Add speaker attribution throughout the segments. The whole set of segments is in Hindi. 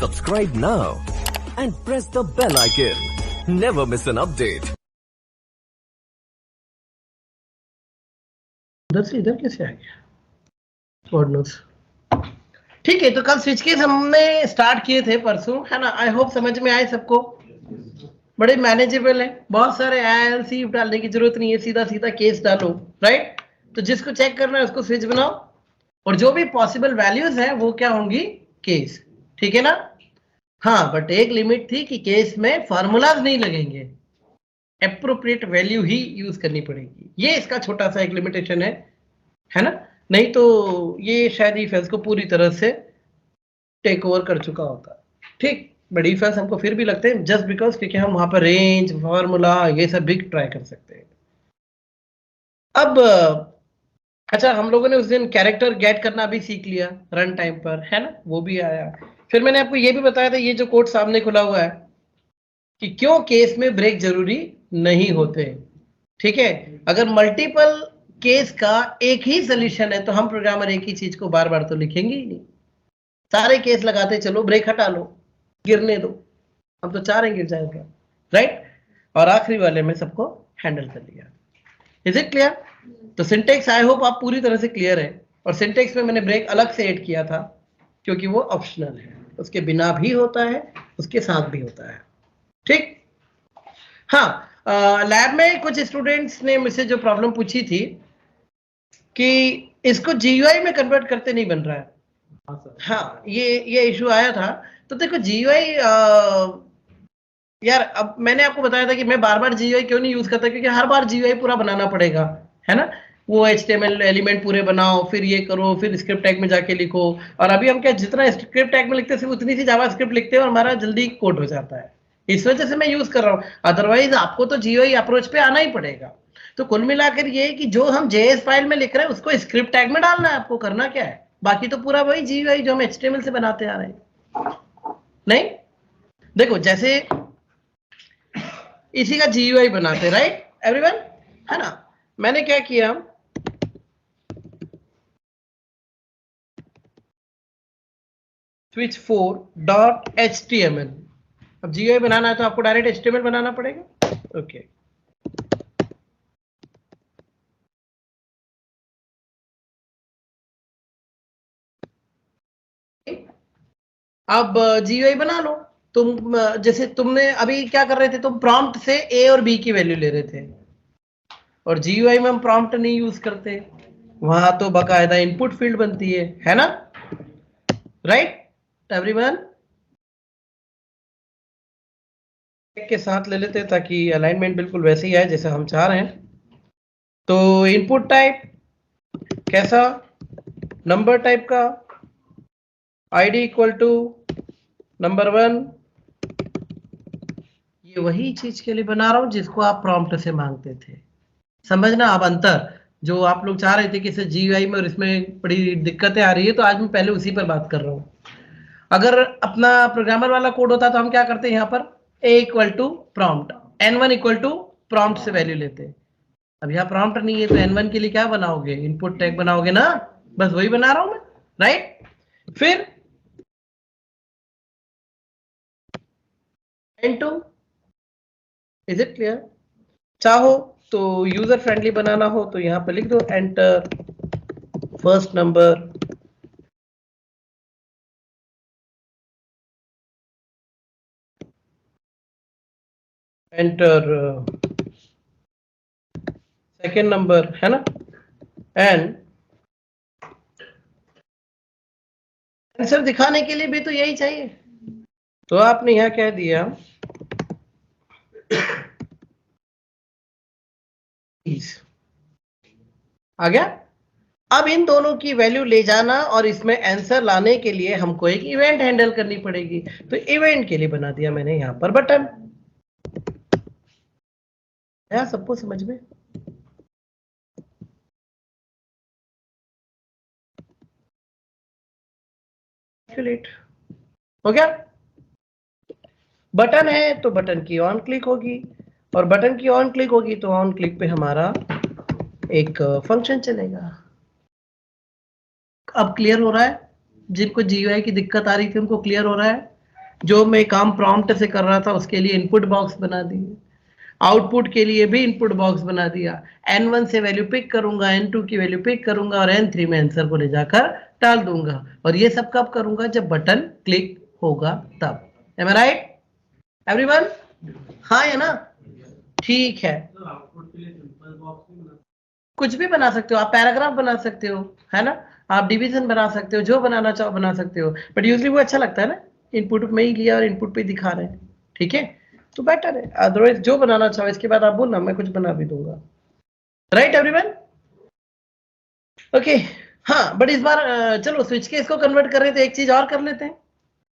Speaker 1: Subscribe now and press the bell icon. Never miss an update.
Speaker 2: उधर से इधर कैसे आ गया? God knows. ठीक है, तो कल स्विच केस हमने स्टार्ट किए थे परसों, है ना? आई होप समझ में आए सबको। बड़े मैनेजेबल है, बहुत सारे ILC डालने की जरूरत नहीं है, सीधा सीधा केस डालो, राइट? तो जिसको चेक करना है उसको स्विच बनाओ और जो भी पॉसिबल वैल्यूज है वो क्या होंगी? केस। ठीक है ना? हाँ, बट एक लिमिट थी कि केस में फार्मूलाज नहीं लगेंगे, एप्रोप्रिएट वैल्यू ही यूज करनी पड़ेगी। ये इसका छोटा सा एक लिमिटेशन है ना? नहीं तो ये शायद ईफेल्स को पूरी तरह से टेक ओवर कर चुका होता। ठीक, बट ईफेल्स हमको फिर भी लगते हैं जस्ट बिकॉज क्योंकि हम वहां पर रेंज, फार्मूला ये सब भी ट्राई कर सकते हैं। अब अच्छा, हम लोगों ने उस दिन कैरेक्टर गेट करना भी सीख लिया रन टाइम पर, है ना? वो भी आया। फिर मैंने आपको ये भी बताया था, ये जो कोड सामने खुला हुआ है, कि क्यों केस में ब्रेक जरूरी नहीं होते। ठीक है, अगर मल्टीपल केस का एक ही सोल्यूशन है तो हम प्रोग्रामर एक ही चीज को बार बार तो लिखेंगे ही नहीं। सारे केस लगाते चलो, ब्रेक हटा लो, गिरने दो, हम तो चाह रहे गिर जाएगा, राइट? और आखिरी वाले में सबको हैंडल कर लिया। Is it clear? तो सिंटेक्स आई होप आप पूरी तरह से क्लियर है। और सिंटेक्स में मैंने ब्रेक अलग से ऐड किया था क्योंकि वो ऑप्शनल है, उसके बिना भी होता है, उसके साथ भी होता है। ठीक? हाँ, लैब में कुछ स्टूडेंट्स ने मुझसे जो प्रॉब्लम पूछी थी कि इसको GUI में कन्वर्ट करते नहीं बन रहा है। हाँ, ये इशू आया था। तो देखो GUI, यार अब मैंने आपको बताया था कि मैं बार बार GUI क्यों नहीं यूज करता, क्योंकि हर बार GUI पूरा बनाना पड़ेगा, है ना? वो HTML एलिमेंट पूरे बनाओ, फिर ये करो, फिर स्क्रिप्ट टैग में जाके लिखो। और अभी हम क्या, जितना स्क्रिप्ट टैग में लिखते हैं सिर्फ उतनी सी जावास्क्रिप्ट लिखते हैं और हमारा जल्दी कोड हो जाता है। इस वजह से मैं यूज कर रहा हूँ, अदरवाइज आपको तो GUI अप्रोच पे आना ही पड़ेगा। तो कुल मिलाकर ये कि जो हम JS फाइल में लिख रहे हैं उसको स्क्रिप्ट टैग में डालना है, आपको करना क्या है? बाकी तो पूरा वही GUI जो हम HTML से बनाते आ रहे हैं। नहीं, देखो जैसे इसी का GUI बनाते, राइट एवरीवन, है ना? मैंने क्या किया, switch4.html। अब GUI बनाना है तो आपको डायरेक्ट HTML बनाना पड़ेगा। ओके, अब GUI बना लो। तुम जैसे तुमने अभी क्या कर रहे थे, तुम प्रॉम्प्ट से A और B की वैल्यू ले रहे थे, और GUI में हम प्रॉम्प्ट नहीं यूज करते, वहां तो बकायदा इनपुट फील्ड बनती है ना? Right everyone? के साथ ले लेते ताकि अलाइनमेंट बिल्कुल वैसे ही आए जैसे हम चाह रहे हैं। तो इनपुट टाइप कैसा? नंबर टाइप का, ID इक्वल टू नंबर 1। ये वही चीज के लिए बना रहा हूं जिसको आप प्रॉम्प्ट से मांगते थे। समझना अब अंतर, जो आप लोग चाह रहे थे कि इसे GUI में और इसमें बड़ी दिक्कतें आ रही है, तो आज मैं पहले उसी पर बात कर रहा हूं। अगर अपना प्रोग्रामर वाला कोड होता तो हम क्या करते हैं, यहाँ पर A equal to prompt, N1 equal to prompt से वैल्यू लेते। अब यहाँ प्रॉम्प्ट नहीं है तो N1 के लिए क्या बनाओगे? इनपुट टैग बनाओगे ना? बस वही बना रहा हूं मैं, राइट? फिर N2, इज इट क्लियर? चाहो तो यूजर फ्रेंडली बनाना हो तो यहाँ पे लिख दो enter first number, enter second number, है ना? एंड आंसर दिखाने के लिए भी तो यही चाहिए, तो आपने यहां कह दिया आ गया। अब इन दोनों की वैल्यू ले जाना और इसमें आंसर लाने के लिए हमको एक इवेंट हैंडल करनी पड़ेगी, तो इवेंट के लिए बना दिया मैंने यहां पर बटन। है सबको समझ में? हो गया? बटन है तो बटन की ऑन क्लिक होगी, और बटन की ऑन क्लिक होगी तो ऑन क्लिक पे हमारा एक फंक्शन चलेगा। अब क्लियर हो रहा है? जिनको GUI की दिक्कत आ रही थी उनको क्लियर हो रहा है? जो मैं काम प्रॉम्प्ट से कर रहा था उसके लिए इनपुट बॉक्स बना दिए, आउटपुट के लिए भी इनपुट बॉक्स बना दिया। n1 से वैल्यू पिक करूंगा, n2 की वैल्यू पिक करूंगा और n3 में आंसर को ले जाकर डाल दूंगा। और ये सब कब करूंगा? जब बटन क्लिक होगा तब। एम आई राइट एवरीवन? हाँ है ना? ठीक है, कुछ भी बना सकते हो आप, पैराग्राफ बना सकते हो, है ना, आप डिवीजन बना सकते हो, जो बनाना चाहो बना सकते हो, बट यूजली वो अच्छा लगता है ना, इनपुट में ही लिया और इनपुट पे दिखा रहे हैं, ठीक है, तो बेटर है। अदरवाइज जो बनाना चाहो इसके बाद आप बोलना, मैं कुछ बना भी दूंगा। Right everyone? ओके। हाँ बट इस बार चलो स्विच केस को कन्वर्ट कर रहे थे, एक चीज और कर लेते हैं,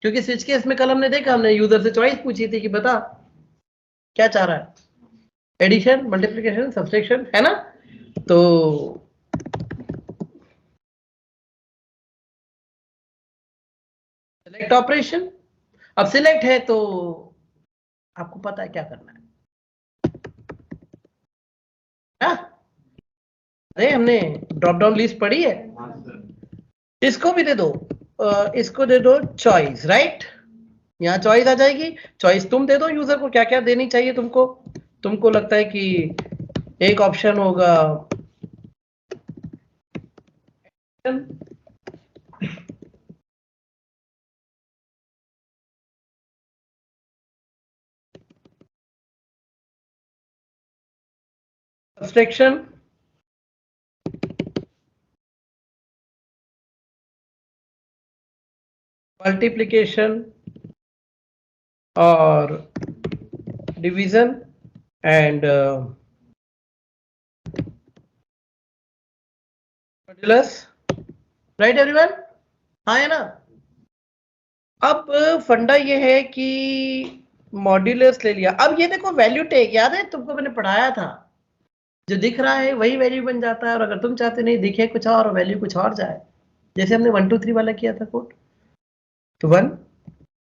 Speaker 2: क्योंकि स्विच केस में कल हमने देखा, हमने यूजर से चॉइस पूछी थी कि बता क्या चाह रहा है, एडिशन, मल्टीप्लिकेशन, सब्सट्रैक्शन, है ना? तो सिलेक्ट ऑपरेशन, अब सिलेक्ट है तो आपको पता है क्या करना है ना? अरे हमने ड्रॉप डाउन लिस्ट पढ़ी है, इसको भी दे दो, इसको दे दो चॉइस, राइट? यहाँ चॉइस आ जाएगी, चॉइस तुम दे दो यूजर को क्या क्या देनी चाहिए तुमको। तुमको लगता है कि एक ऑप्शन होगा सब्सट्रैक्शन, मल्टीप्लिकेशन और division and modulus, right everyone? हाँ है ना? अब फंडा ये है कि मॉड्यूलस ले लिया, अब ये देखो वैल्यू टेक याद है तुमको, मैंने पढ़ाया था, जो दिख रहा है वही वैल्यू बन जाता है, और अगर तुम चाहते नहीं दिखे कुछ और वैल्यू कुछ और जाए, जैसे हमने 1 2 3 वाला किया था कोड, तो 1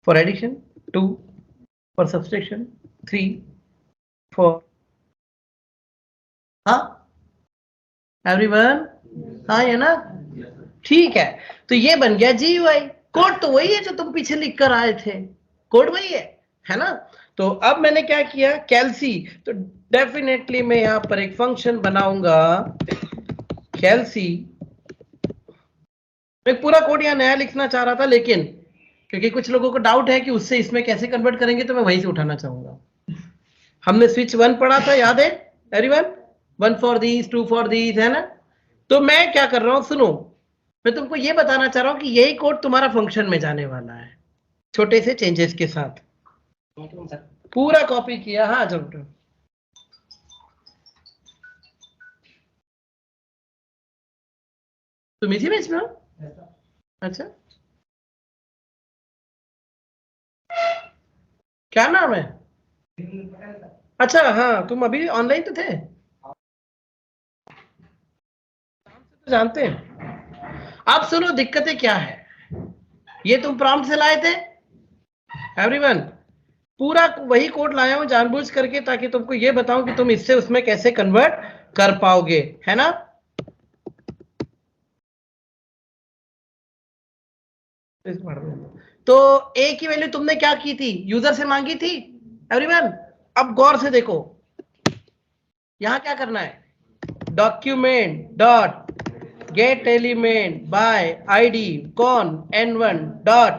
Speaker 2: for addition, 2 for subtraction, 3 for, हाँ एवरीवन? हाँ है ना? ठीक है, तो ये बन गया GUI। कोड तो वही है जो तुम पीछे लिख कर आए थे, कोड वही है ना? तो अब मैंने क्या किया, कैल्सी, तो डेफिनेटली मैं यहां पर एक फंक्शन बनाऊंगा कैल्सी। मैं पूरा कोड यहां नया लिखना चाह रहा था, लेकिन क्योंकि कुछ लोगों को डाउट है कि उससे इसमें कैसे कन्वर्ट करेंगे, तो मैं वहीं से उठाना चाहूंगा। हमने स्विच 1 पढ़ा था, याद है everyone? 1 for these, 2 for these, है ना? तो मैं क्या कर रहा हूं, सुनो, मैं तुमको ये बताना चाह रहा हूं कि यही कोड तुम्हारा फंक्शन में जाने वाला है, छोटे से चेंजेस के साथ, पूरा कॉपी किया। हाँ जरूर, तुम इसी में हो? अच्छा, क्या नाम है? अच्छा हाँ, तुम अभी ऑनलाइन तो थे, तो जानते हैं। अब सुनो दिक्कतें क्या है, ये तुम प्रॉम्प्ट से लाए थे एवरीवन, पूरा वही कोड लाया हूं जानबूझ करके, ताकि तुमको ये बताऊं कि तुम इससे उसमें कैसे कन्वर्ट कर पाओगे, है ना? तो ए की वैल्यू तुमने क्या की थी, यूजर से मांगी थी एवरीवन? अब गौर से देखो, यहां क्या करना है, document dot gate element by ID कौन n1 डॉट,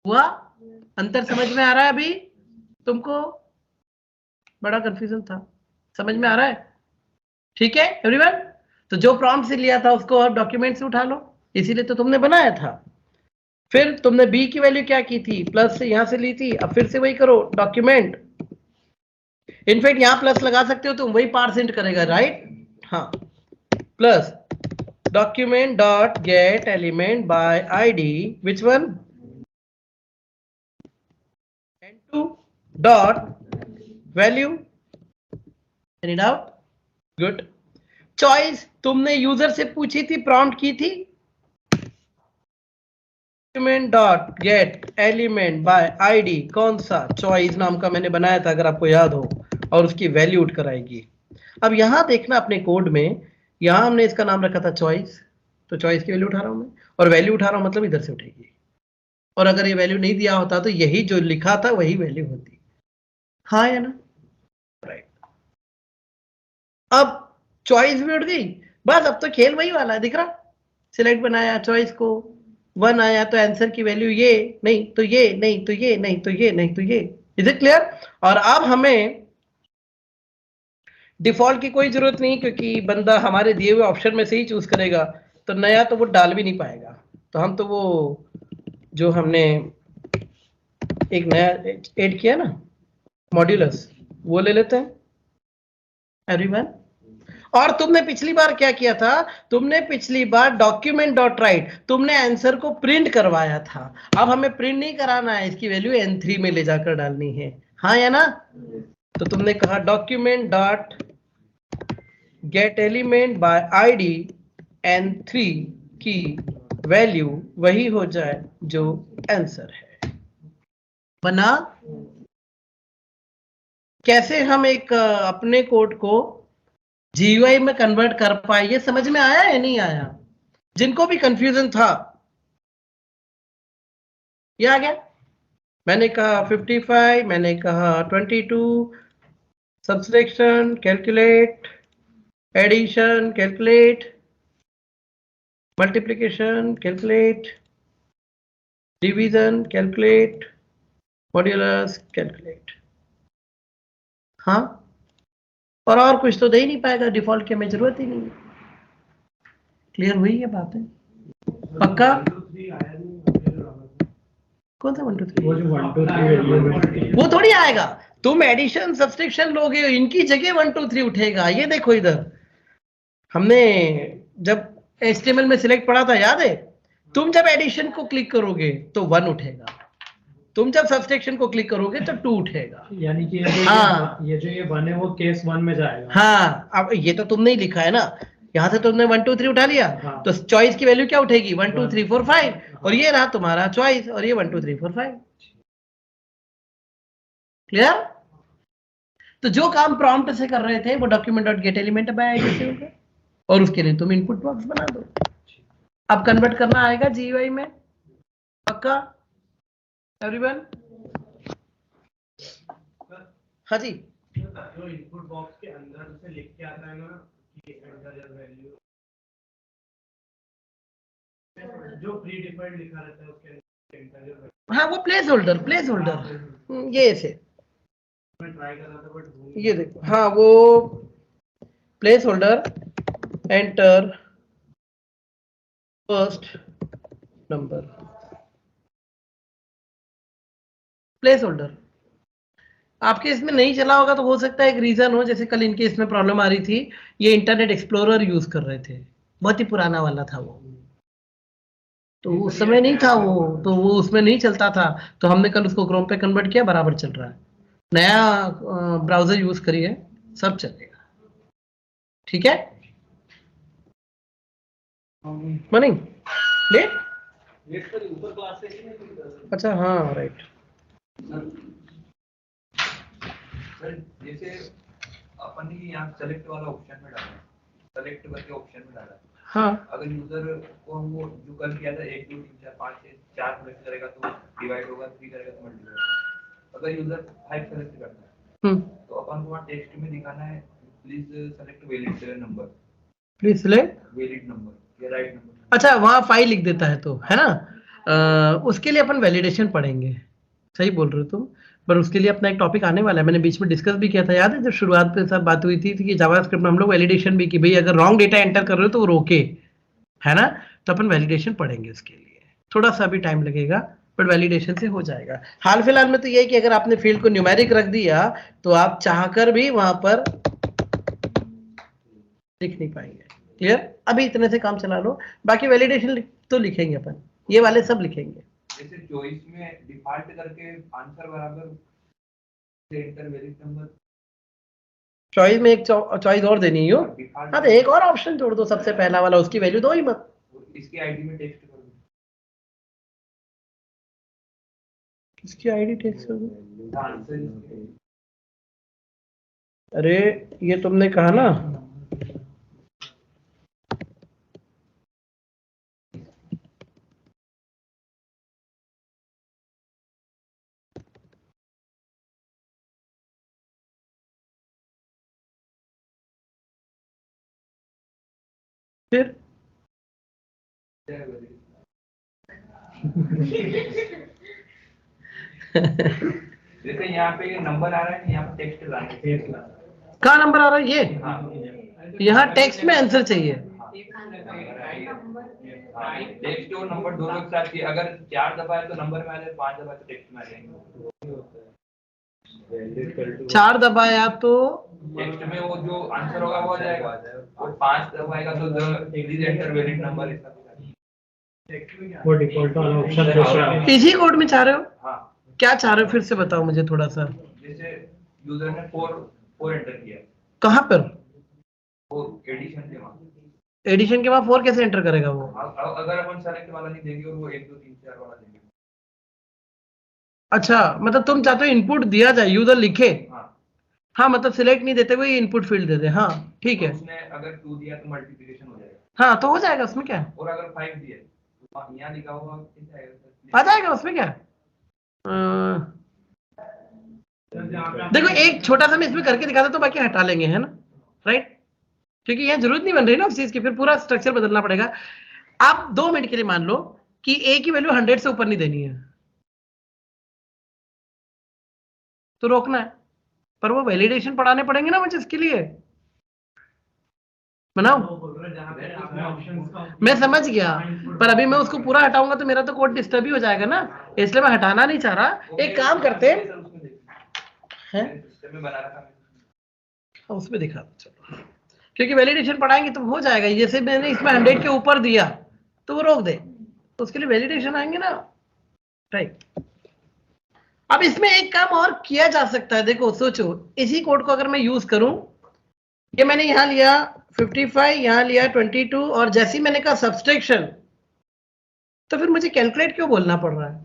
Speaker 2: हुआ? अंतर समझ में आ रहा है अभी तुमको? बड़ा कंफ्यूजन था, समझ में आ रहा है? ठीक है एवरीवन? तो जो प्रॉम्प्ट से लिया था उसको अब डॉक्यूमेंट से उठा लो, इसीलिए तो तुमने बनाया था। फिर तुमने बी की वैल्यू क्या की थी, प्लस से यहां से ली थी, अब फिर से वही करो, डॉक्यूमेंट, इनफैक्ट यहां प्लस लगा सकते हो तुम, वही पार्सेंट करेगा, राइट? हाँ, plus document dot gate element by ID which one, n2 dot value, any doubt? Good. Choice तुमने यूजर से पूछी थी, प्रॉम्प्ट की थी, document dot gate element by ID कौन सा, चॉइस नाम का मैंने बनाया था अगर आपको याद हो, और उसकी वैल्यू उठ कर आएगी। अब यहां देखना अपने कोड में, यहां हमने इसका नाम रखा था चॉइस, तो चॉइस की वैल्यू उठा रहा हूं मैं, और वैल्यू उठा रहा हूं मतलब इधर से उठेगी, और अगर ये वैल्यू नहीं दिया होता तो यही जो लिखा था वही वैल्यू होती। हाँ या ना? राइट। अब चॉइस भी उठ गई, बस अब तो खेल वही वाला है, दिख रहा? सिलेक्ट बनाया चॉइस को, 1 आया तो आंसर की वैल्यू ये, नहीं तो ये, नहीं तो ये, नहीं तो ये, नहीं तो ये। Is it clear? और अब हमें डिफॉल्ट की कोई जरूरत नहीं, क्योंकि बंदा हमारे दिए हुए ऑप्शन में से ही चूज करेगा, तो नया तो वो डाल भी नहीं पाएगा। तो हम तो वो जो हमने एक नया ऐड किया ना मॉड्यूलस, वो ले लेते हैं एवरीवन। और तुमने पिछली बार क्या किया था? तुमने पिछली बार डॉक्यूमेंट डॉट राइट तुमने आंसर को प्रिंट करवाया था। अब हमें प्रिंट नहीं कराना है, इसकी वैल्यू N3 में ले जाकर डालनी है। हाँ या ना? तो तुमने कहा document dot gate element by ID N3 की वैल्यू वही हो जाए जो आंसर है। बना? कैसे हम एक अपने कोड को GUI में कन्वर्ट कर पाए, ये समझ में आया या नहीं आया? जिनको भी कंफ्यूजन था, ये आ गया? मैंने कहा 55, मैंने कहा 22, subtraction calculate, addition calculate, multiplication calculate, division calculate, modulus calculate. हाँ, और कुछ तो दे ही नहीं पाएगा, डिफॉल्ट की हमें जरूरत ही नहीं है। क्लियर हुई ये बात है? पक्का? कौन सा 1 2 3? वो थोड़ी आएगा, तुम एडिशन सब्सट्रैक्शन लोगे, इनकी जगह 1 2 3 उठेगा। ये देखो इधर, हमने जब HTML में सिलेक्ट पढ़ा था, याद है? तुम जब एडिशन को क्लिक करोगे तो 1 उठेगा, तुम जब सब्सट्रैक्शन को क्लिक करोगे तो 2 उठेगा।
Speaker 3: यानी कि
Speaker 2: हाँ,
Speaker 3: ये जो ये 1 है वो केस 1 में जाएगा।
Speaker 2: हाँ, अब ये तो तुमने ही लिखा है ना, यहाँ से तुमने 1 2 3 उठा लिया।
Speaker 3: हाँ।
Speaker 2: तो चॉइस की वैल्यू क्या उठेगी? 1 2 3 4 5, और ये रहा तुम्हारा चॉइस, और ये 1 2 3 4 5। क्लियर? तो जो काम प्रॉम्प्ट से कर रहे थे वो document dot gate element by ID से होगा, और उसके लिए तुम इनपुट बॉक्स बना दो। अब कन्वर्ट करना आएगा GUI में, पक्का एवरीवन? हाँ जी,
Speaker 3: जो इनपुट बॉक्स के अंदर से लिख के आता है ना कि एंटर योर वैल्यू, जो प्री डिफाइंड लिखा रहता है उसके अंदर एंटर योर वैल्यू।
Speaker 2: हाँ, वो प्लेस होल्डर, ये ऐसे
Speaker 3: मैं ट्राई कर रहा था बट
Speaker 2: ये देखो, हाँ वो place holder enter first number, place holder. आपके इसमें नहीं चला होगा तो हो सकता है एक रीजन हो, जैसे कल इनके इसमें प्रॉब्लम आ रही थी, ये इंटरनेट एक्सप्लोरर यूज कर रहे थे, बहुत ही पुराना वाला था वो, तो उस समय नहीं था वो, तो वो उसमें नहीं चलता था, तो हमने कल उसको क्रोम पे कन्वर्ट किया, बराबर चल रहा है। नया ब्राउजर यूज करिए, सब चलेगा। ठीक है मनिंग? लेट
Speaker 3: ऊपर क्लास से ही नहीं।
Speaker 2: अच्छा, हाँ राइट।
Speaker 4: सर जैसे अपन ने यहाँ सेलेक्ट वाला ऑप्शन में डाला, सेलेक्ट करके ऑप्शन में डाला,
Speaker 2: हाँ,
Speaker 4: अगर यूजर को हम वो जो कल किया था 1 2 3 4 5 6 4 सेलेक्ट करेगा तो डिवाइड होगा, 3 करेगा तो मल्टीप्लाई होगा। अगर यूजर 5 सेलेक्ट करता है तो अपन को वहाँ टेक्स्ट में दिखाना है please select valid number,
Speaker 2: please select
Speaker 4: valid number या राइट नंबर।
Speaker 2: अच्छा, वहां फाइल लिख देता है तो, है ना? उसके लिए अपन वैलिडेशन पढ़ेंगे, सही बोल रहे हो तुम, पर उसके लिए अपना एक टॉपिक आने वाला है, मैंने बीच में डिस्कस भी किया था, याद है जब शुरुआत पे सब बात हुई थी कि जावास्क्रिप्ट में हम लोग वैलिडेशन भी की, भाई अगर रॉन्ग डेटा एंटर कर रहे हो तो वो रोके, है ना? तो अपन वैलिडेशन पढ़ेंगे उसके लिए, थोड़ा सा भी टाइम लगेगा, बट वैलिडेशन से हो जाएगा। हाल फिलहाल में तो ये है कि अगर आपने फील्ड को न्यूमेरिक रख दिया तो आप चाहकर भी वहां पर लिख नहीं पाएंगे। क्लियर? अभी इतने से काम चला लो, बाकी वैलिडेशन तो लिखेंगे अपन, ये वाले सब लिखेंगे।
Speaker 4: जैसे चॉइस में डिफॉल्ट करके आंसर बराबर से एंटर वैलिड नंबर,
Speaker 2: चॉइस में एक चॉइस और देनी हो, हाँ तो एक और ऑप्शन जोड़ दो, सबसे पहला वाला, उसकी वैल्यू दो ही मत,
Speaker 4: इसकी आईडी में टेक्स्ट कर दो,
Speaker 2: इसकी आईडी टेक्स्ट कर दो।
Speaker 4: आंसर
Speaker 2: अरे ये तुमने कहा ना फिर
Speaker 4: जैसे यहाँ पे नंबर आ रहा है, यहाँ पे टेक्स्ट लाना है।
Speaker 2: कहाँ नंबर आ रहा है? ये
Speaker 4: हाँ,
Speaker 2: यहाँ टेक्स्ट में आंसर चाहिए।
Speaker 4: टेक्स्ट और नंबर दोनों एक साथ चाहिए। अगर 4 दफा है तो नंबर में आ जाए, 5 दफा तो टेक्स्ट में आ जाएंगे।
Speaker 2: 4 दबाया तो
Speaker 4: टेक्स्ट में वो जो आंसर होगा वो आ जाएगा, और 5 दबाएगा तो प्लीज एंटर वैलिड नंबर ऐसा
Speaker 3: वो डिफॉल्ट वाला ऑप्शन दूसरा है।
Speaker 2: इसी कोड में चाह रहे हो?
Speaker 4: हाँ,
Speaker 2: क्या चाह रहे हो फिर से बताओ मुझे थोड़ा सा।
Speaker 4: जैसे यूजर ने 4 एंटर किया,
Speaker 2: कहाँ पर?
Speaker 4: वो एडिशन के वहाँ।
Speaker 2: एडिशन के बाद 4 कैसे एंटर करेगा वो?
Speaker 4: अगर अपन सेलेक्ट वाला नहीं देंगे और वो 1 2 3 4 वाला देंगे।
Speaker 2: अच्छा, मतलब तुम चाहते हो इनपुट दिया जाए, यूजर लिखे।
Speaker 4: हाँ,
Speaker 2: हाँ, मतलब सिलेक्ट नहीं देते हुए इनपुट फील्ड दे दे। हाँ ठीक है।
Speaker 4: तो उसने अगर 2 दिया तो मल्टीप्लिकेशन हो जाएगा,
Speaker 2: हाँ तो हो जाएगा, उसमें क्या है?
Speaker 4: और अगर 5 दिया तो यहाँ लिखा होगा कैसे आएगा?
Speaker 2: आ जाएगा, उसमें क्या है? देखो एक छोटा सा मैं इसमें करके दिखाता तो बाकी हटा लेंगे, है ना? राइट, क्योंकि यहाँ जरूरत नहीं बन रही ना उस चीज की, फिर पूरा स्ट्रक्चर बदलना पड़ेगा। आप 2 मिनट के लिए मान लो कि ए की वैल्यू 100 से ऊपर नहीं देनी है, तो रोकना है। पर वो वैलिडेशन पढ़ाने पड़ेंगे ना मुझे, इसके लिए बनाओ। मैं समझ गया, पर अभी मैं उसको पूरा हटाऊंगा तो मेरा तो कोड डिस्टर्ब ही हो जाएगा ना, इसलिए मैं हटाना नहीं चाह रहा। एक काम करते हैं, उसमें दिखा दो चलो, क्योंकि वैलिडेशन पढ़ाएंगे तो हो जाएगा। जैसे मैंने इसमें 100 के ऊपर दिया तो वो रोक दे, तो उसके लिए वैलिडेशन आएंगे ना। राइट, अब इसमें एक काम और किया जा सकता है। देखो सोचो, इसी कोड को अगर मैं यूज करूं, ये मैंने यहां लिया 55, यहां लिया 22, और जैसे ही मैंने कहा सब्सट्रैक्शन, तो फिर मुझे कैलकुलेट क्यों बोलना पड़ रहा है?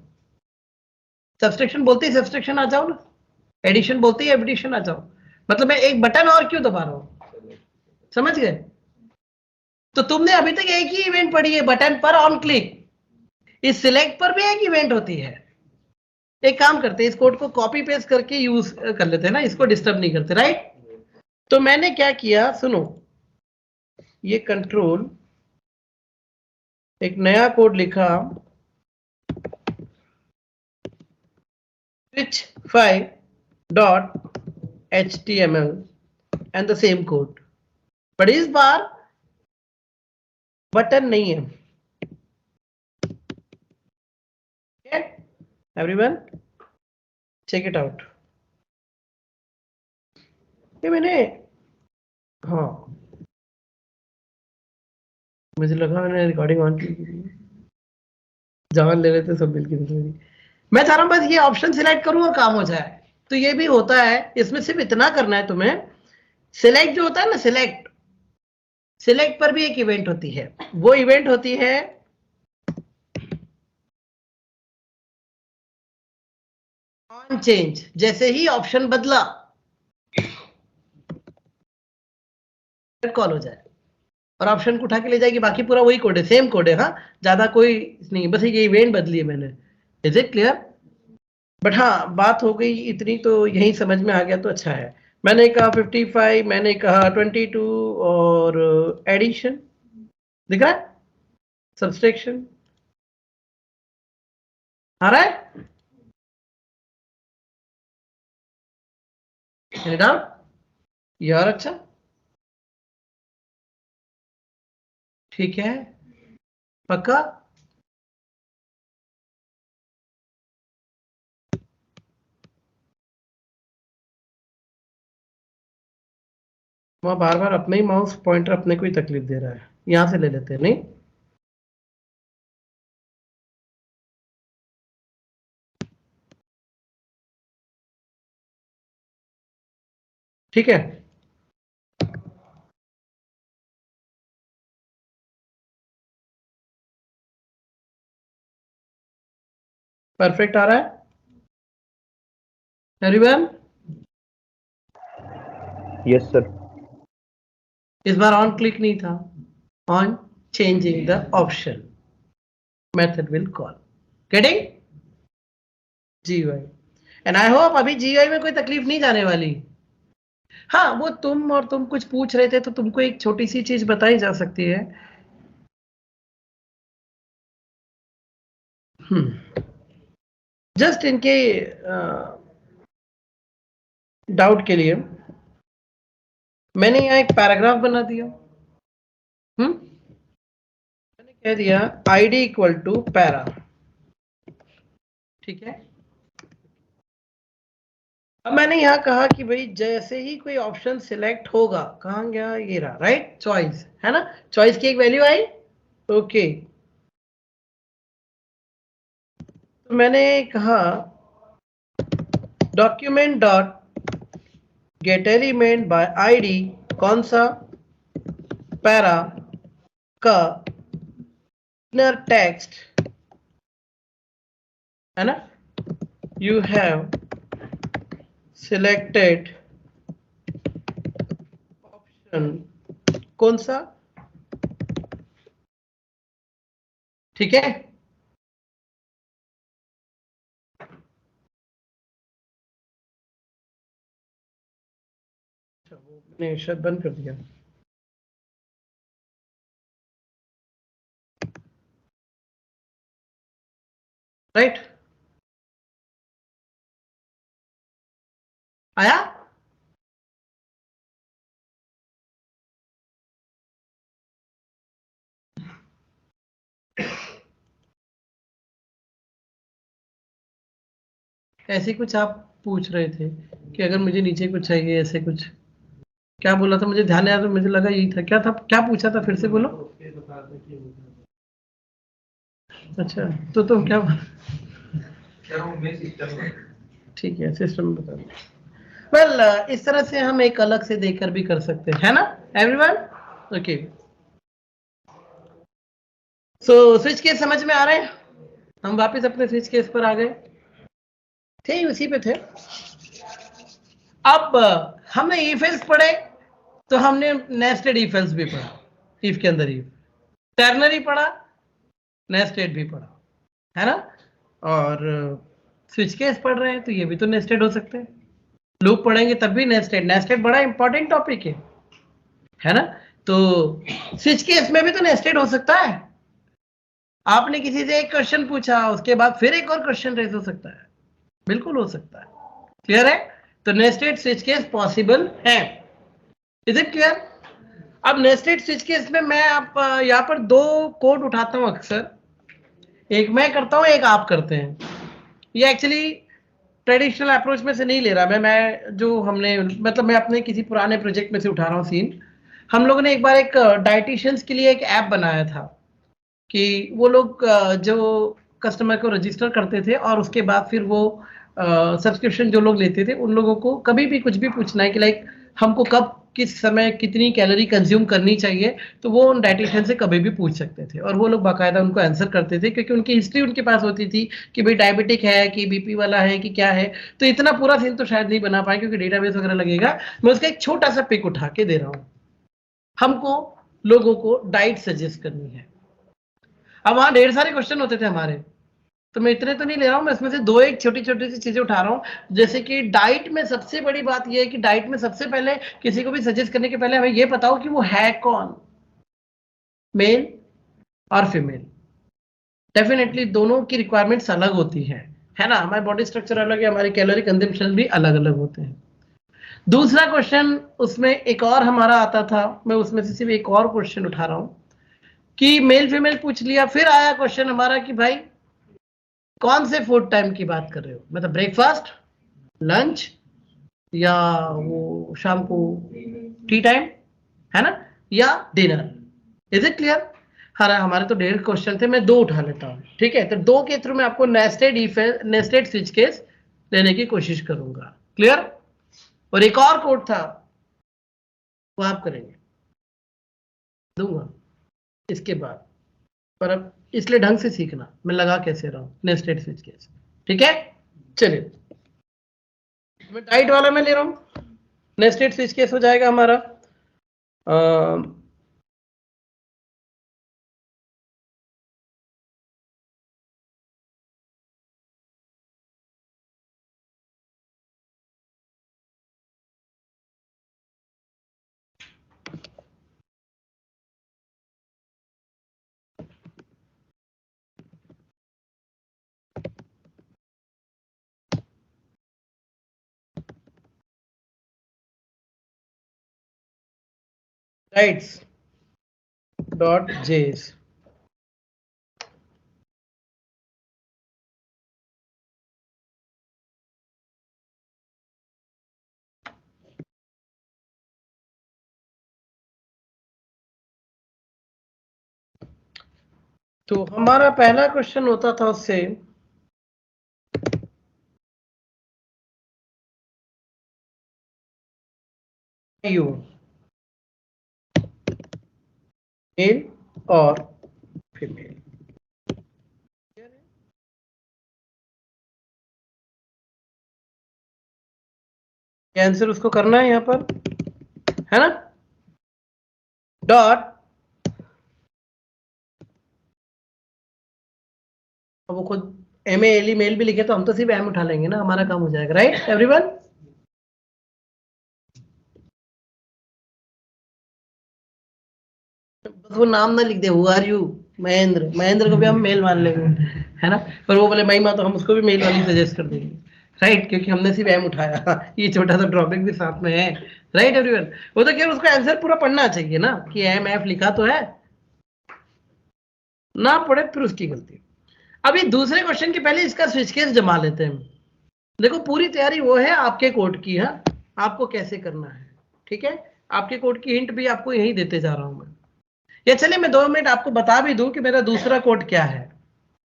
Speaker 2: सब्सट्रैक्शन बोलते ही सब्सट्रैक्शन आ जाओ ना, एडिशन बोलते ही एडिशन आ जाओ। मतलब मैं एक बटन और क्यों दबा रहा हूं? समझ गए? तो तुमने अभी तक एक ही इवेंट पढ़ी है, बटन पर ऑन क्लिक। इस सिलेक्ट पर भी एक इवेंट होती है। एक काम करते हैं, इस कोड को कॉपी पेस्ट करके यूज कर लेते हैं ना, इसको डिस्टर्ब नहीं करते। राइट, तो मैंने क्या किया सुनो, ये कंट्रोल, एक नया कोड लिखा, switch5.html and the same code, but इस बार बटन नहीं है। Everyone check it out. ये मैंने, हाँ मुझे लगा मैंने रिकॉर्डिंग ऑन की, जान ले रहे थे सब मिलकर। मैं चाह रहा हूं बस ये ऑप्शन सिलेक्ट करूं और काम हो जाए। तो ये भी होता है, इसमें सिर्फ इतना करना है तुम्हें, सिलेक्ट जो होता है ना, सिलेक्ट पर भी एक इवेंट होती है। वो इवेंट होती है ऑन चेंज। जैसे ही ऑप्शन बदला कॉल हो जाए और ऑप्शन को उठा के ले जाएगी। बाकी पूरा वही कोड है, सेम कोड है। हाँ, ज्यादा कोई नहीं, बस ये इवेंट बदली है मैंने। Is it clear? बट हाँ, बात हो गई इतनी तो यही समझ में आ गया तो अच्छा है। मैंने कहा 55, मैंने कहा 22, और एडिशन दिख रहा है, सब्सट्रैक्शन आ रहा है। डाउट यार? अच्छा ठीक है, पक्का? वहां बार बार अपने ही माउस पॉइंटर अपने को ही तकलीफ दे रहा है। यहां से ले लेते हैं, नहीं ठीक है? परफेक्ट आ रहा है एवरीवन?
Speaker 5: Yes sir.
Speaker 2: इस बार ऑन क्लिक नहीं था, on changing the option method will call. Getting? GUI, and I hope अभी GUI में कोई तकलीफ नहीं जाने वाली। हाँ, वो तुम कुछ पूछ रहे थे तो तुमको एक छोटी सी चीज बताई जा सकती है जस्ट इनके डाउट के लिए मैंने यहाँ एक पैराग्राफ बना दिया। मैंने कह दिया आईडी इक्वल टू पैरा, ठीक है। अब मैंने यहाँ कहा कि भाई जैसे ही कोई ऑप्शन सिलेक्ट होगा, कहाँ गया, ये रहा, राइट, चॉइस है ना, चॉइस की एक वैल्यू आई, ओके। तो मैंने कहा document dot gate element by ID, कौन सा, पैरा का इनर टेक्स्ट है ना, यू हैव सिलेक्टेड ऑप्शन, कौन सा, ठीक है। मैंने शायद बंद कर दिया, राइट, आया। ऐसे कुछ आप पूछ रहे थे कि अगर मुझे नीचे कुछ चाहिए, ऐसे कुछ क्या बोला था, मुझे ध्यान आया तो मुझे लगा यही था, क्या था, क्या पूछा था, फिर से बोलो। अच्छा, तो क्या, ठीक है, सिस्टम बता दो। वेल, इस तरह से हम एक अलग से देकर भी कर सकते हैं, है ना everyone, okay. So switch case समझ में आ रहे हैं, हम वापस अपने स्विच केस पर आ गए थे, उसी पे थे। अब हमने इफ एल्स पढ़े, तो हमने नेस्टेड इफ एल्स भी पढ़ा, इफ के अंदर इफ, टर्नरी पढ़ा, नेस्टेड भी पढ़ा, है ना। और स्विच केस पढ़ रहे हैं तो ये भी तो नेस्टेड हो सकते हैं, लूप पढ़ेंगे तब भी नेस्टेड, नेस्टेड बड़ा इंपॉर्टेंट टॉपिक है ना। तो स्विच केस में भी तो नेस्टेड हो सकता है, आपने किसी से एक क्वेश्चन पूछा, उसके बाद फिर एक और क्वेश्चन रेज हो सकता है, बिल्कुल हो सकता है, क्लियर है। तो नेस्टेड स्विच केस पॉसिबल है, इज इट क्लियर। अब नेस्टेड स्विच केस में मैं आप यहाँ पर दो कोड उठाता हूं अक्सर, एक मैं करता हूं, एक आप करते हैं। ये एक्चुअली ट्रेडिशनल अप्रोच में से नहीं ले रहा मैं जो हमने, मतलब मैं अपने किसी पुराने प्रोजेक्ट में से उठा रहा हूँ सीन। हम लोगों ने एक बार एक डाइटिशियंस के लिए एक ऐप बनाया था कि वो लोग जो कस्टमर को रजिस्टर करते थे और उसके बाद फिर वो सब्सक्रिप्शन जो लोग लेते थे, उन लोगों को कभी भी कुछ भी पूछना है कि लाइक हमको कब किस समय कितनी कैलोरी कंज्यूम करनी चाहिए, तो वो उन डाइटिशियन से कभी भी पूछ सकते थे और वो लोग बाकायदा उनको आंसर करते थे, क्योंकि उनकी हिस्ट्री उनके पास होती थी कि भाई डायबिटिक है कि बीपी वाला है कि क्या है। तो इतना पूरा सीन तो शायद नहीं बना पाए क्योंकि डेटाबेस वगैरह लगेगा, मैं उसका एक छोटा सा पिक उठा के दे रहा हूँ। हमको लोगों को डाइट सजेस्ट करनी है। अब वहां ढेर सारे क्वेश्चन होते थे हमारे, तो मैं इतने तो नहीं ले रहा हूं, मैं इसमें से दो एक छोटी छोटी सी चीजें उठा रहा हूं। जैसे कि डाइट में सबसे बड़ी बात यह है कि डाइट में सबसे पहले किसी को भी सजेस्ट करने के पहले हमें यह बताओ कि वो है कौन, मेल और फीमेल। डेफिनेटली दोनों की रिक्वायरमेंट्स अलग होती है ना, हमारी बॉडी स्ट्रक्चर अलग है, हमारे कैलोरी कंजम्पशन भी अलग अलग होते हैं। दूसरा क्वेश्चन उसमें एक और हमारा आता था, मैं उसमें से सिर्फ एक और क्वेश्चन उठा रहा हूं कि मेल फीमेल पूछ लिया, फिर आया क्वेश्चन हमारा कि भाई कौन से फूड टाइम की बात कर रहे हो, मतलब ब्रेकफास्ट, लंच, या वो शाम को टी टाइम, है ना, या डिनर। Is it clear. हाँ, हमारे तो 1.5 क्वेश्चन थे, मैं 2 उठा लेता हूँ, ठीक है। तो 2 के थ्रू मैं आपको नेस्टेड स्विच केस लेने की कोशिश करूंगा, क्लियर। और एक और कोड था वो आप करेंगे, दूंगा इसके बाद, पर अब इसलिए ढंग से सीखना मैं लगा कैसे रहा हूं नेस्टेड स्विच केस, ठीक है। चलिए, मैं डाइट वाला मैं ले रहा हूं, नेस्टेड स्विच केस हो जाएगा हमारा राइट्स डॉट जेस। तो हमारा पहला क्वेश्चन होता था उससे यू मेल और फीमेल। आंसर उसको करना है यहां पर, है ना। डॉट, अब वो खुद एम एल मेल भी लिखे तो हम तो सिर्फ एम उठा लेंगे ना, हमारा काम हो जाएगा। राइट एवरीवन, बस वो नाम ना लिख दे, who are you Mahendra, Mahendra को भी हम मेल मान लेंगे, है ना। पर वो बोले महिमा, तो हम उसको भी मेल वाली सजेस्ट कर देंगे। राइट, क्योंकि हमने सिर्फ एम उठाया। ये छोटा सा ड्रॉबैक भी साथ में है। राइट एवरीवन, वो तो केवल उसको आंसर पूरा पढ़ना चाहिए ना, कि एम एफ लिखा तो है, ना पढ़े फिर उसकी गलती। अभी दूसरे क्वेश्चन के पहले इसका स्विच केस जमा लेते हैं। देखो पूरी तैयारी वो है आपके कोड की, है आपको कैसे करना है, ठीक है। आपके कोड की हिंट भी आपको यही देते जा रहा हूं मैं। या चलिए मैं 2 मिनट आपको बता भी दूं कि मेरा दूसरा कोड क्या है,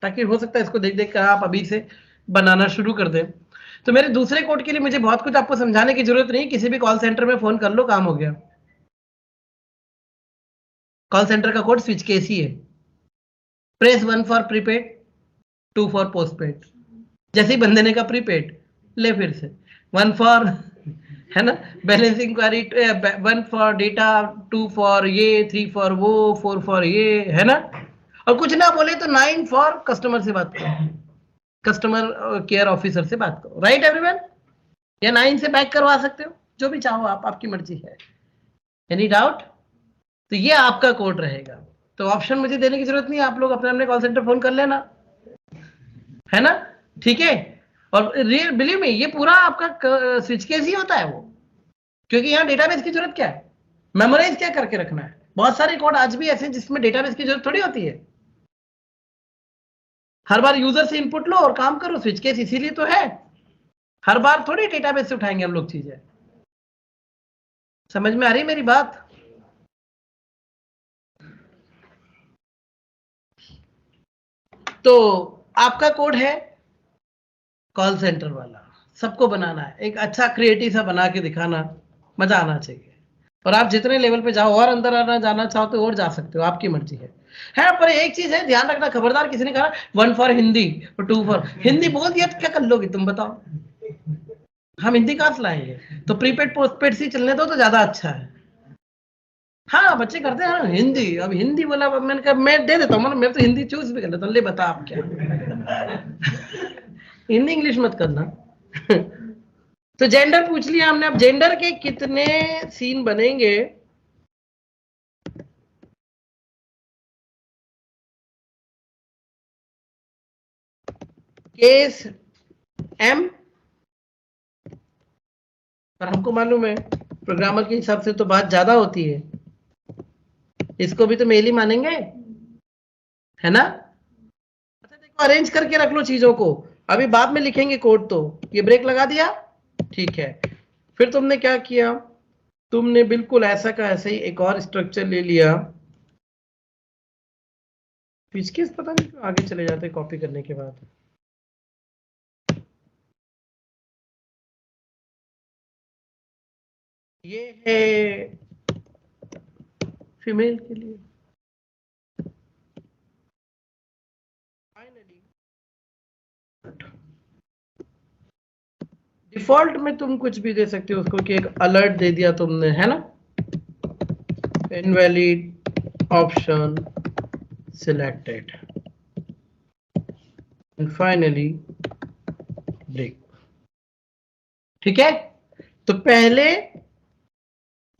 Speaker 2: ताकि हो सकता है इसको देख देख कर आप अभी से बनाना शुरू कर दें। तो मेरे दूसरे कोड के लिए मुझे बहुत कुछ आपको समझाने की जरूरत नहीं, किसी भी कॉल सेंटर में फोन कर लो, काम हो गया। कॉल सेंटर का कोड स्विच केस ही है। Press 1 for prepaid, 2 for postpaid. जैसे ही बंदे ने कहा प्रीपेड, ले फिर से 1 फॉर, है ना, balance inquiry, 1 for data, 2 for ये, 3 फॉर वो, 4 फॉर ये, है ना। और कुछ ना बोले तो 9 फॉर कस्टमर से बात करो, कस्टमर केयर ऑफिसर से बात करो। राइट एवरीवन, या 9 से बैक करवा सकते हो, जो भी चाहो आप, आपकी मर्जी है। Any doubt? तो ये आपका कोड रहेगा। तो ऑप्शन मुझे देने की जरूरत नहीं है, आप लोग अपने अपने कॉल सेंटर फोन कर लेना, है ना, ठीक है। और बिलीव में ये पूरा आपका स्विच केस ही होता है वो, क्योंकि यहाँ डेटाबेस की जरूरत क्या है, मेमोराइज क्या करके रखना है। बहुत सारे कोड आज भी ऐसे हैं जिसमें डेटाबेस की जरूरत थोड़ी होती है। हर बार यूजर से इनपुट लो और काम करो, स्विच केस इसीलिए तो है। हर बार थोड़ी डेटाबेस से उठाएंगे हम लोग चीजें। समझ में आ रही मेरी बात? तो आपका कोड है कॉल सेंटर वाला, सबको बनाना है, एक अच्छा क्रिएटिव सा बना के दिखाना, मजा आना चाहिए। और आप जितने लेवल पे जाओ और अंदर आना जाना चाहो तो और जा सकते हो, आपकी मर्जी है। पर एक चीज है ध्यान रखना, खबरदार किसी ने कहा 1 फॉर हिंदी और 2 फॉर हिंदी बोल दिया तो क्या कर लोगे तुम बताओ, हम हिंदी कहां से लाएंगे। तो प्रीपेड पोस्टपेड से चलने दो तो ज्यादा अच्छा है। हाँ बच्चे करते हैं हिंदी, अब हिंदी बोला, मैंने कहा मैं दे देता हूँ, मैं तो हिंदी चूज भी कर लेता हूँ, ले बता आप क्या। हिंदी इंग्लिश मत करना। तो जेंडर पूछ लिया हमने, अब जेंडर के कितने सीन बनेंगे। केस एम, पर हमको मालूम है प्रोग्रामर के हिसाब से तो बात ज्यादा होती है, इसको भी तो मेल ही मानेंगे, है ना। अच्छा देखो, अरेंज करके रख लो चीजों को, अभी बाद में लिखेंगे कोड। तो ये ब्रेक लगा दिया, ठीक है। फिर तुमने क्या किया, तुमने बिल्कुल ऐसा का ऐसा ही एक और स्ट्रक्चर ले लिया। पिछके पता नहीं क्यों आगे चले जाते कॉपी करने के बाद। ये है फीमेल के लिए। डिफॉल्ट में तुम कुछ भी दे सकते हो उसको, कि एक अलर्ट दे दिया तुमने, है ना, invalid option selected and finally break, ठीक है। तो पहले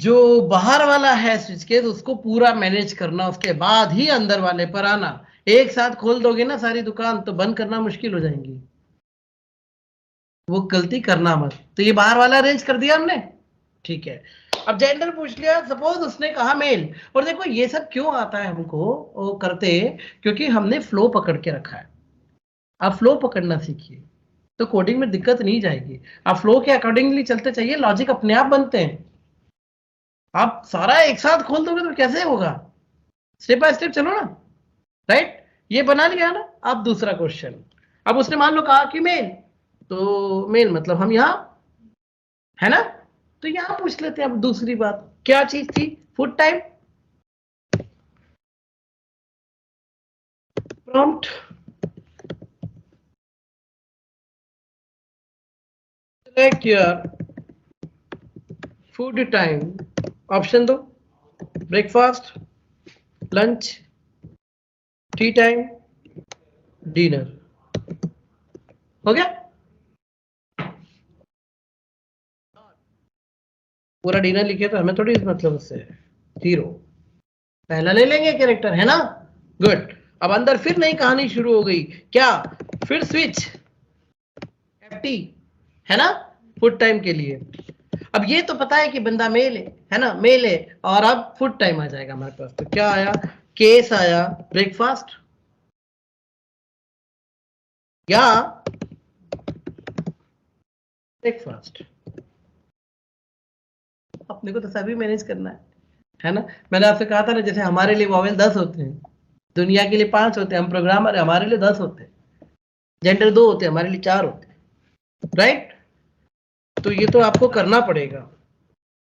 Speaker 2: जो बाहर वाला है स्विच केस उसको पूरा मैनेज करना, उसके बाद ही अंदर वाले पर आना। एक साथ खोल दोगे ना सारी दुकान तो बंद करना मुश्किल हो जाएंगी, वो गलती करना मत। तो ये बाहर वाला अरेंज कर दिया हमने, ठीक है। अब जेंडर पूछ लिया, सपोज उसने कहा मेल, और देखो ये सब क्यों आता है हमको वो करते, क्योंकि हमने फ्लो पकड़ के रखा है। आप फ्लो पकड़ना सीखिए तो कोडिंग में दिक्कत नहीं जाएगी। आप फ्लो के अकॉर्डिंगली चलते चाहिए, लॉजिक अपने आप बनते हैं। आप सारा एक साथ खोल दोगे तो कैसे होगा? स्टेप बाय स्टेप चलो ना, राइट? ये बना लिया ना। अब दूसरा क्वेश्चन, अब उसने मान लो कहा कि मेल, तो मेल मतलब हम यहाँ, है ना? तो यहां पूछ लेते हैं अब दूसरी बात, क्या चीज थी? Food time. Prompt select your food time, option दो, breakfast, lunch, tea time, dinner. हो गया? पूरा डिनर लिखे तो हमें थोड़ी मतलब उससे 0 पहला ले लेंगे कैरेक्टर, है ना? गुड। अब अंदर फिर नई कहानी शुरू हो गई, क्या? फिर स्विच FT, है ना? फुट टाइम के लिए। अब ये तो पता है कि बंदा मेल है ना, मेल है, और अब फुट टाइम आ जाएगा हमारे पास। तो क्या आया? केस आया ब्रेकफास्ट या ब्रेकफास्ट। अपने को तो सभी मैनेज करना है ना? मैंने आपसे कहा था ना, जैसे हमारे लिए वॉवेल 10 होते हैं, दुनिया के लिए 5 होते हैं, हम प्रोग्रामर हमारे लिए 10 होते हैं, जेंडर 2 होते हैं, हमारे लिए 4 होते हैं, राइट? तो ये तो आपको करना पड़ेगा।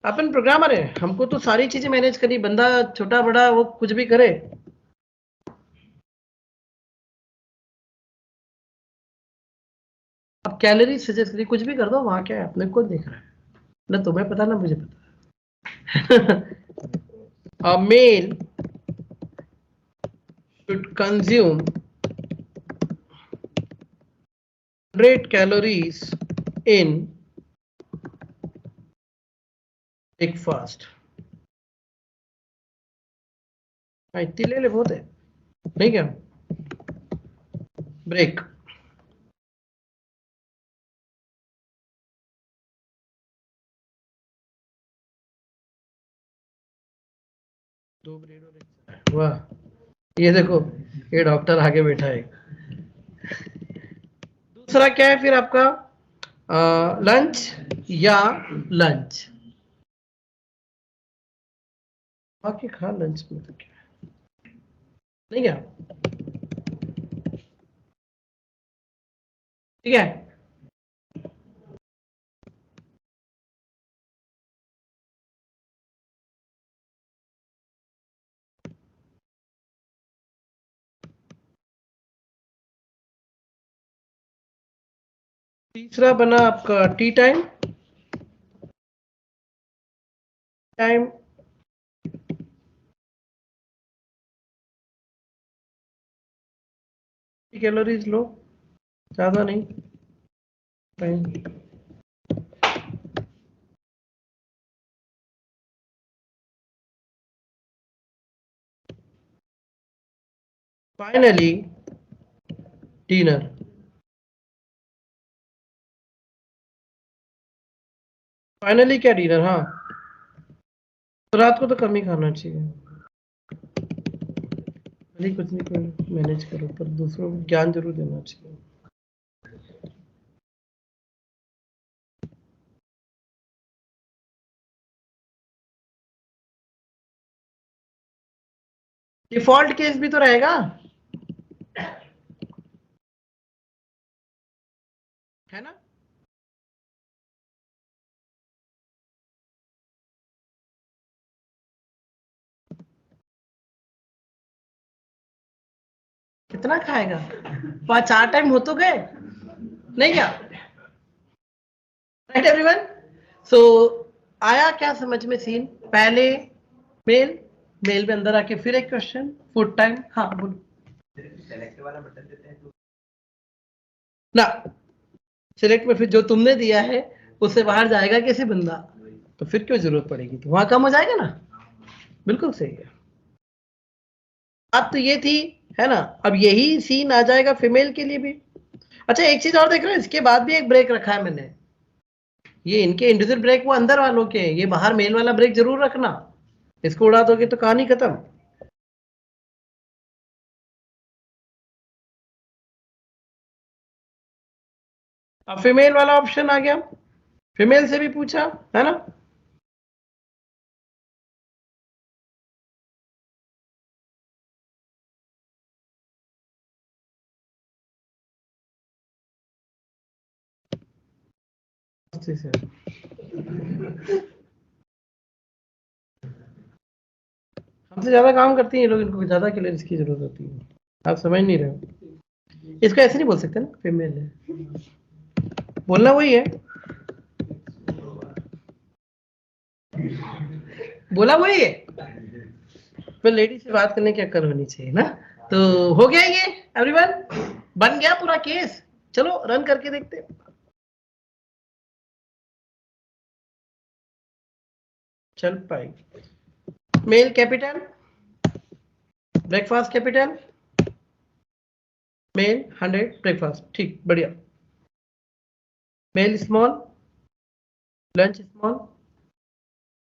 Speaker 2: अपन प्रोग्रामर है, हमको तो सारी चीजें मैनेज करनी। बंदा छोटा बड़ा वो कुछ भी करे। अब कैलोरी सजेस्ट करिए, कुछ भी कर दो, वहां क्या है, अपने को देख रहा है ना, तुम्हें पता ना मुझे पता। A male should consume 100 calories in breakfast। इतनी ले ले, बहुत है नहीं क्या? ब्रेक, दो ब्रेड और एक। वाह, ये देखो, ये डॉक्टर आगे बैठा है। दूसरा क्या है फिर आपका? लंच या लंच। बाकी खा लंच में तो क्या है? नहीं क्या? ठीक है। तीसरा बना आपका टी टाइम। टाइम कैलोरीज लो, ज्यादा नहीं। Time finally dinner. फाइनली क्या? डिनर। हाँ, तो रात को तो कम ही खाना चाहिए। नहीं, कुछ नहीं, कोई मैनेज करो, पर दूसरों को ज्ञान जरूर देना चाहिए। डिफॉल्ट केस भी तो रहेगा, है ना? कितना खाएगा? 4 टाइम हो तो गए, नहीं क्या? Right everyone? सो आया क्या समझ में सीन? पहले मेल, मेल में अंदर आके फिर एक क्वेश्चन, फुड टाइम। हाँ बोलो
Speaker 4: सेलेक्ट वाला बटन देते हैं तो
Speaker 2: ना, सिलेक्ट में फिर जो तुमने दिया है उससे बाहर जाएगा कैसे बंदा? तो फिर क्यों जरूरत पड़ेगी? तो वहां कम हो जाएगा ना। बिल्कुल सही है। अब तो ये थी, है ना? अब यही सीन आ जाएगा फीमेल के लिए भी। अच्छा, एक चीज और देख रहे हो, इसके बाद भी एक ब्रेक रखा है मैंने, ये इनके इंडिविजुअल ब्रेक वो अंदर वालों के हैं, ये बाहर मेल वाला ब्रेक जरूर रखना, इसको उड़ा दोगे तो कहानी खत्म। अब फीमेल वाला ऑप्शन आ गया, फीमेल से भी पूछा है ना। हमसे ज्यादा काम करती हैं ये लोग, इनको ज्यादा क्लियरेंस की जरूरत होती है, आप समझ नहीं रहे हो। इसको ऐसे नहीं बोल सकते ना, फीमेल है, बोलना वही है, बोला वही है, फिर लेडी से बात करने की अक्ल होनी चाहिए ना। तो हो गया ये एवरीवन, बन गया पूरा केस। चलो रन करके देखते हैं। चल पाई, male capital, breakfast capital, male 100 breakfast, ठीक बढ़िया। मेल स्मॉल, लंच स्मॉल,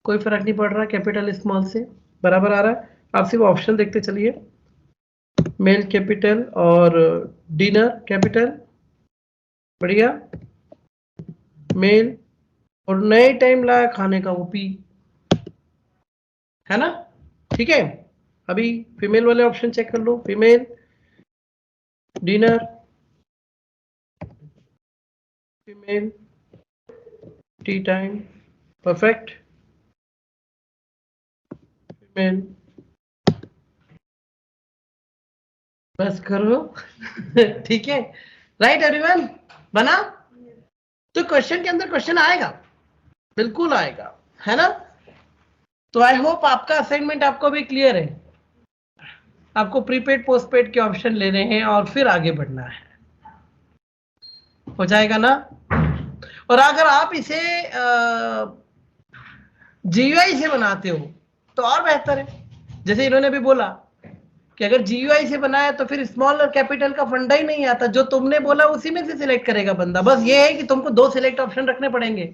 Speaker 2: कोई फर्क नहीं पड़ रहा, कैपिटल स्मॉल से बराबर आ रहा है। आप सिर्फ ऑप्शन देखते चलिए, मेल कैपिटल और डिनर कैपिटल, बढ़िया। मेल और नए टाइम लाया खाने का, वो पी, है ना, ठीक है। अभी फीमेल वाले ऑप्शन चेक कर लो, female dinner, female tea time, perfect, female, बस करो ठीक है, राइट एवरीवन, बना। तो क्वेश्चन के अंदर क्वेश्चन आएगा, बिल्कुल आएगा, है ना। तो आई होप आपका असाइनमेंट आपको भी क्लियर है, आपको प्रीपेड पोस्टपेड के ऑप्शन लेने हैं और फिर आगे बढ़ना है, हो जाएगा ना। और अगर आप इसे GUI से बनाते हो तो और बेहतर है, जैसे इन्होंने भी बोला कि अगर GUI से बनाया तो फिर स्मॉल और कैपिटल का फंडा ही नहीं आता, जो तुमने बोला उसी में से सिलेक्ट करेगा बंदा। बस ये है कि तुमको 2 सिलेक्ट ऑप्शन रखने पड़ेंगे,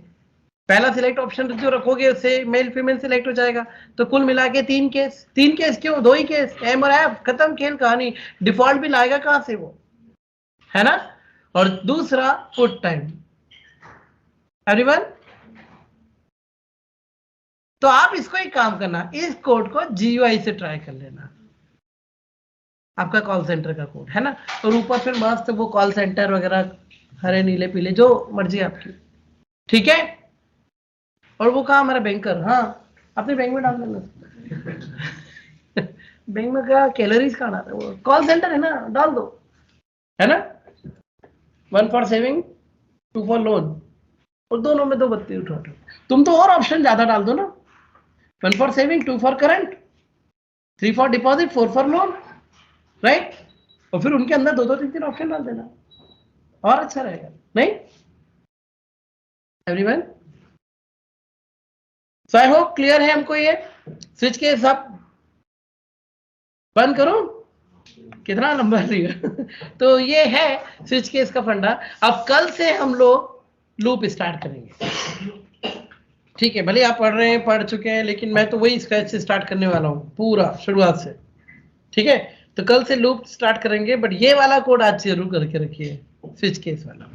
Speaker 2: पहला सिलेक्ट ऑप्शन जो रखोगे उससे मेल फीमेल सिलेक्ट हो जाएगा, तो कुल मिला के 3 केस। 3 केस क्यों, 2 ही केस, एम और एफ, खत्म खेल कहानी। डिफॉल्ट भी लाएगा कहां से वो, है ना। और दूसरा पुट टाइम, एवरीवन। तो आप इसको एक काम करना, इस कोड को GUI से ट्राई कर लेना, आपका कॉल सेंटर का कोड है ना। और ऊपर फिर मस्त वो कॉल सेंटर वगैरह, हरे नीले पीले जो मर्जी आपकी, ठीक है। और वो कहा हमारा बैंकर, हाँ अपने बैंक में डाल देना बैंक में क्या कैलोरीज का आना, वो कॉल सेंटर है ना, डाल दो, है ना। 1 फॉर सेविंग, 2 फॉर लोन, और दोनों में 2 बत्ती उठा दो। तुम तो और ऑप्शन ज्यादा डाल दो ना, 1 for saving, 2 for current, 3 for deposit, 4 for loan, right. और फिर उनके अंदर 2-2, 3-3 ऑप्शन डाल देना, और अच्छा रहेगा, नहीं everyone. So I hope clear है हमको ये। स्विच केस आप बंद करो, कितना नंबर दिया तो ये है स्विच केस का फंडा। अब कल से हम लोग लूप स्टार्ट करेंगे, ठीक है। भले आप पढ़ रहे हैं, पढ़ चुके हैं, लेकिन मैं तो वही स्क्रैच से स्टार्ट करने वाला हूँ पूरा शुरुआत से, ठीक है। तो कल से लूप स्टार्ट करेंगे, बट ये वाला कोड आज जरूर करके रखिए, स्विच केस वाला,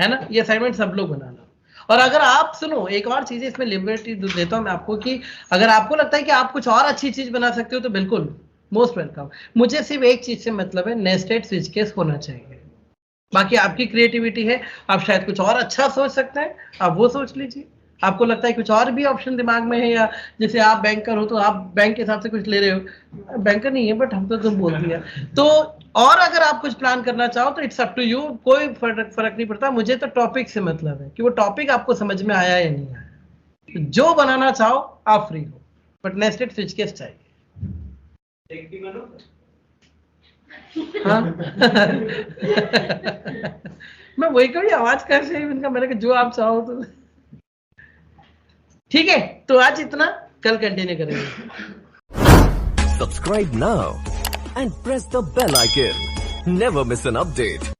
Speaker 2: है ना। ये असाइनमेंट सब लोग बनाना। और अगर आप सुनो, एक और चीज इसमें लिबर्टी देता हूं मैं आपको, कि अगर आपको लगता है कि आप कुछ और अच्छी चीज बना सकते हो तो बिल्कुल मोस्ट वेलकम। मुझे सिर्फ एक चीज से मतलब है, नेस्टेड स्विच केस होना चाहिए, बाकी आपकी क्रिएटिविटी है, आप शायद कुछ और अच्छा सोच सकते हैं, आप वो सोच लीजिए। आपको लगता है कुछ और भी ऑप्शन दिमाग में है, या जैसे आप बैंकर हो तो आप बैंक के हिसाब से कुछ ले रहे हो, बैंकर नहीं है बट हम तो तुम बोल दिया तो। और अगर आप कुछ प्लान करना चाहो तो इट्स अप टू यू, कोई फर्क नहीं पड़ता। मुझे तो टॉपिक से मतलब है कि वो टॉपिक आपको समझ में आया या नहीं आया, तो जो बनाना चाहो आप फ्री हो, बट नेस्टेड स्विच केस चाहिए। हाँ मैं वही कहूँ, आवाज कैसे इनका, मैंने कहा जो आप चाहो तो, ठीक है। तो आज इतना, कल कंटिन्यू करेंगे।
Speaker 1: Subscribe now and press the bell icon. Never miss an update.